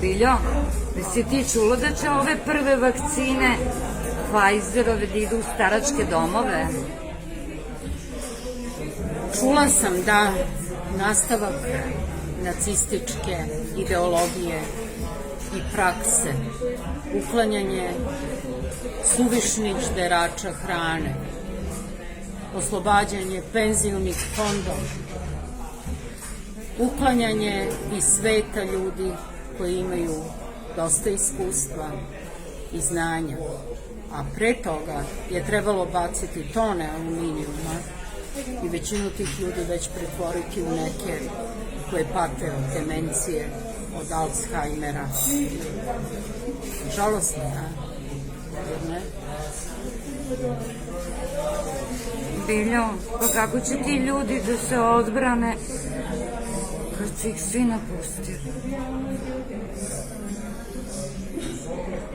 Biljo, si ti čula da će ove prve vakcine Pfizerove da idu u staračke domove? Čula sam da nastavak nacističke ideologije i prakse, uklanjanje suvišnih žderača hrane, oslobađanje penzionih fondova, uklanjanje iz sveta ljudi koji imaju dosta iskustva i znanja, a pre toga je trebalo baciti tone aluminijuma i većinu tih ljudi već pretvoriti u neke koje pate od demencije, od Alzheimera. Žalosno, ne? Biljo, pa kako će ti ljudi da se odbrane kad su ih svi napustili?